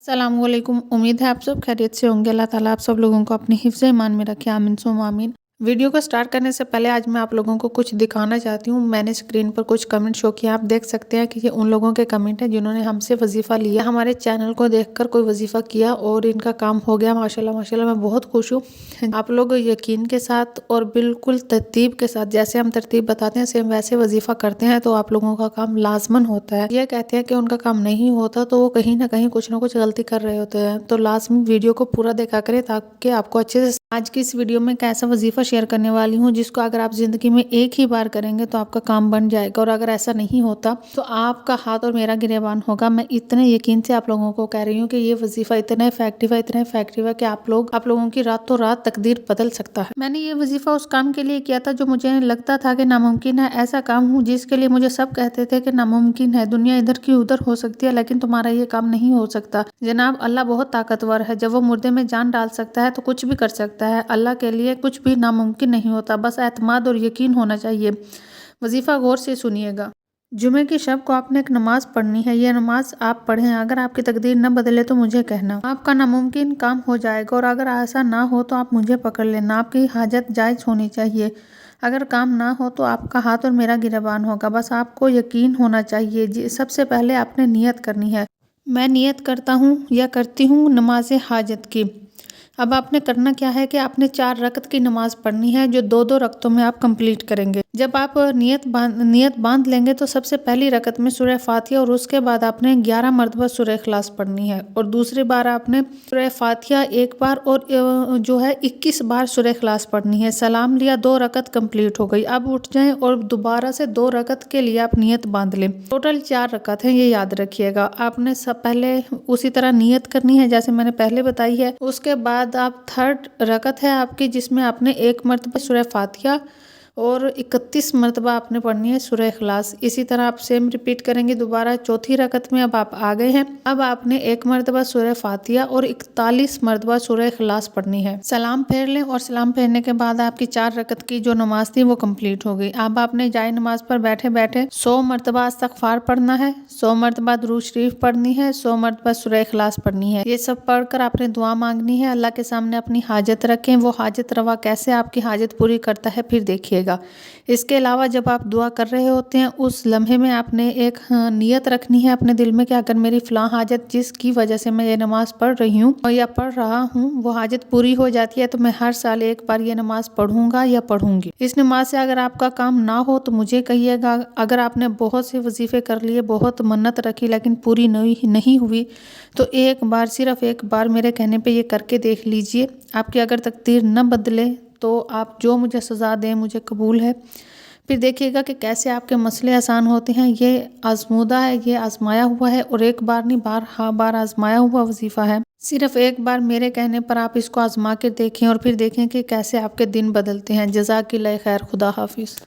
अस्सलाम वालेकुम। उम्मीद है आप सब खैरियत से होंगे। अल्लाह ताला आप सब लोगों को अपनी हिफ्ज़ ईमान में रखे, आमीन सुम्मा आमीन। वीडियो को स्टार्ट करने से पहले आज मैं आप लोगों को कुछ दिखाना चाहती हूँ। मैंने स्क्रीन पर कुछ कमेंट शो किया, आप देख सकते हैं कि ये उन लोगों के कमेंट हैं जिन्होंने हमसे वजीफ़ा लिया, हमारे चैनल को देखकर कोई वजीफ़ा किया और इनका काम हो गया। माशाल्लाह माशाल्लाह, मैं बहुत खुश हूँ। आप लोग यकीन के साथ और बिल्कुल तरतीब के साथ, जैसे हम तरतीब बताते हैं सेम वैसे वजीफ़ा करते हैं तो आप लोगों का काम लाजमन होता है। ये कहते हैं कि उनका काम नहीं होता तो वो कहीं ना कहीं कुछ ना कुछ गलती कर रहे होते हैं। तो लाजमी वीडियो को पूरा देखा करें ताकि आपको अच्छे से। आज की इस वीडियो में कैसा वजीफ़ा शेयर करने वाली हूँ जिसको अगर आप ज़िंदगी में एक ही बार करेंगे तो आपका काम बन जाएगा, और अगर ऐसा नहीं होता तो आपका हाथ और मेरा गिरेबान होगा। मैं इतने यकीन से आप लोगों को कह रही हूँ कि ये वजीफ़ा इतना इफेक्टिव है कि आप लोगों की रातों रात तकदीर बदल सकता है। मैंने ये वजीफ़ा उस काम के लिए किया था जो मुझे लगता था कि नामुमकिन है। ऐसा काम हूँ जिसके लिए मुझे सब कहते थे कि नामुमकिन है, दुनिया इधर की उधर हो सकती है लेकिन तुम्हारा ये काम नहीं हो सकता। जनाब, अल्लाह बहुत ताकतवर है, जब वो मुर्दे में जान डाल सकता है तो कुछ भी कर सकता है। अल्लाह के लिए कुछ भी नामुमकिन नहीं होता, बस एतमाद और यकीन होना चाहिए। वजीफ़ा गौर से सुनिएगा। जुमे की शब को आपने एक नमाज पढ़नी है। ये नमाज आप पढ़ें, अगर आपकी तकदीर न बदले तो मुझे कहना, आपका नामुमकिन काम हो जाएगा। और अगर ऐसा ना हो तो आप मुझे पकड़ लेना। आपकी हाजत जायज़ होनी चाहिए। अगर काम ना हो तो आपका हाथ और मेरा गिरबान होगा, बस आपको यकीन होना चाहिए। सबसे पहले आपने नियत करनी है। मैं नियत करता हूँ या करती हूँ नमाज हाजत की। अब आपने करना क्या है कि आपने 4 रकत की नमाज पढ़नी है जो 2-2 रकतों में आप कंप्लीट करेंगे। जब आप नियत बांध लेंगे तो सबसे पहली रकत में सूरह फातिहा और उसके बाद आपने 11 मरतबा सूरह इखलास पढ़नी है, और दूसरी बार आपने सूरह फातिहा एक बार और जो है 21 बार सूरह इखलास पढ़नी है। सलाम लिया, 2 रकत कंप्लीट हो गई। अब उठ जाएं और दोबारा से 2 रकत के लिए आप नियत बांध लें। टोटल 4 रकत है, ये याद रखिएगा। आपने सब पहले उसी तरह नियत करनी है जैसे मैंने पहले बताई है। उसके बाद आप 3rd रकत है आपकी जिसमें आपने 1 मरतबा सूरह फातिहा और 31 मरतबा आपने पढ़नी है सूरह इखलास। इसी तरह आप सेम रिपीट करेंगे दोबारा। 4थी रकत में अब आप आ गए हैं। अब आपने 1 मरतबा सूरह फातिहा और 41 मरतबा सूरह इखलास पढ़नी है। सलाम फेर लें और सलाम फेरने के बाद आपकी 4 रकत की जो नमाज थी वो कंप्लीट हो गई। अब आपने जाए नमाज पर बैठे बैठे 100 मरतबा इस्तग़फ़ार पढ़ना है, 100 मरतबा दुरूद शरीफ पढ़नी है, 100 मरतबा सूरह इखलास पढ़नी है। ये सब पढ़कर आपने दुआ मांगनी है। अल्लाह के सामने अपनी हाजत रखें, वो हाजत रवा कैसे आपकी हाजत पूरी करता है फिर देखिएगा। इसके अलावा जब आप दुआ कर रहे होते हैं उस लम्हे में आपने एक नियत रखनी है अपने दिल में कि अगर मेरी फ़लाँ हाजत जिसकी वजह से मैं ये नमाज पढ़ रही हूँ या पढ़ रहा हूँ वो हाजत पूरी हो जाती है तो मैं हर साल एक बार ये नमाज पढ़ूंगा या पढ़ूंगी। इस नमाज से अगर आपका काम ना हो तो मुझे कहिएगा। अगर आपने बहुत से वजीफे कर लिए, बहुत मन्नत रखी लेकिन पूरी नहीं हुई तो एक बार, सिर्फ एक बार मेरे कहने पे ये करके देख लीजिए। आपकी अगर तकदीर न बदले तो आप जो मुझे सज़ा दें मुझे कबूल है। फिर देखिएगा कि कैसे आपके मसले आसान होते हैं। ये आजमूदा है, ये आजमाया हुआ है और एक बार नहीं बार आजमाया हुआ वजीफ़ा है। सिर्फ एक बार मेरे कहने पर आप इसको आजमा के देखें और फिर देखें कि कैसे आपके दिन बदलते हैं। जज़ाकिल्लाह खैर, खुदा हाफिज़।